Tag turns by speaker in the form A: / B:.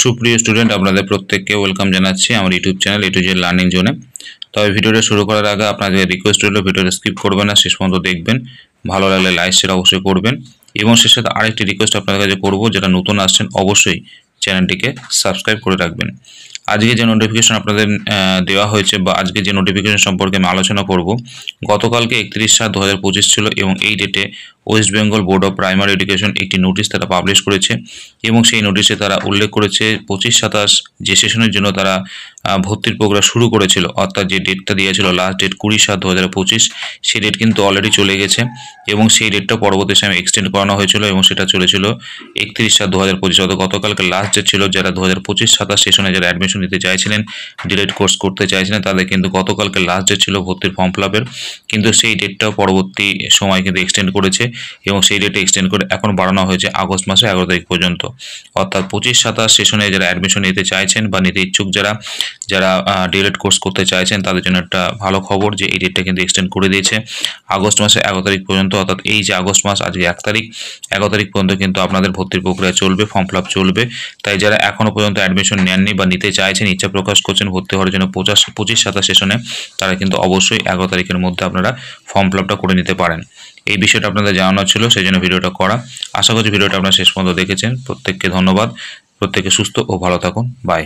A: সুপ্রিয় স্টুডেন্ট আপনাদের প্রত্যেককে ওয়েলকাম জানাচ্ছি আমার YouTube channel A to Z learning জোনে। তবে ভিডিওটা শুরু করার আগে আপনাদের রিকোয়েস্ট রইল ভিডিওটা স্কিপ করবেন না, শেষ পর্যন্ত দেখবেন। ভালো লাগলে লাইক শেয়ার অবশ্যই করবেন এবং সে সাথে আরেকটি রিকোয়েস্ট আপনাদের কাছে করব, যারা নতুন আসছেন অবশ্যই চ্যানেলটিকে সাবস্ক্রাইব করে রাখবেন। আজকে যে নোটিফিকেশন আপনাদের দেওয়া হয়েছে বা আজকে যে নোটিফিকেশন সম্পর্কে আমি আলোচনা করব, গতকালকে 31/7/2025 ছিল এবং এই ডেটে West Bengal board of primary education একটি নোটিশ তারা পাবলিশ করেছে এবং সেই নোটিশে তারা উল্লেখ করেছে 25-27 যে সেশনের জন্য তারা ভর্তির প্রক্রিয়া শুরু করেছিল, অর্থাৎ যে ডেটটা দিয়েছিল লাস্ট ডেট 20/7/2025, সেই ডেট কিন্তু অলরেডি চলে গেছে এবং সেই ডেটটা পরবর্তী সময় এক্সটেন্ড করানো হয়েছিল এবং সেটা চলেছিল 31/7/2025। অর্থাৎ গতকালকে লাস্ট ডেট ছিল। যারা 2025-27 সেশনে যারা অ্যাডমিশন নিতে চাইছিলেন, ডিলেট কোর্স করতে চাইছিলেন, তাদের কিন্তু গতকালকে লাস্ট ডেট ছিল ভর্তির ফর্ম ফিল আপের, কিন্তু সেই ডেটটাও পরবর্তী সময় কিন্তু এক্সটেন্ড করেছে এবং সেই ডেটে এক্সটেন্ড করে এখন বাড়ানো হয়েছে আগস্ট মাসে 11 তারিখ পর্যন্ত। অর্থাৎ 25-27 সেশনে যারা অ্যাডমিশন নিতে চাইছেন বা নিতে ইচ্ছুক, যারা ডিএলএড কোর্স করতে চাইছেন, তাদের জন্য একটা ভালো খবর যে এই ডেটটা কিন্তু এক্সটেন্ড করে দিয়েছে আগস্ট মাসে 11 তারিখ পর্যন্ত। অর্থাৎ এই যে আগস্ট মাস, আজকে 1 তারিখ, 11 তারিখ পর্যন্ত কিন্তু আপনাদের ভর্তির প্রক্রিয়া চলবে, ফর্ম ফিল আপ চলবে। তাই যারা এখনও পর্যন্ত অ্যাডমিশন নেননি বা নিতে চাইছেন, ইচ্ছা প্রকাশ করছেন ভর্তি হওয়ার জন্য 25-27 সেশনে, তারা কিন্তু অবশ্যই 11 তারিখের মধ্যে আপনারা ফর্ম ফিল আপটা করে নিতে পারেন। এই বিষয়টা আপনাদের জানানো ছিল, সেই জন্য ভিডিওটা করা। আশা করছি ভিডিওটা আপনারা শেষ পর্যন্ত দেখেছেন। প্রত্যেককে ধন্যবাদ। প্রত্যেকে সুস্থ ও ভালো থাকুন। বাই।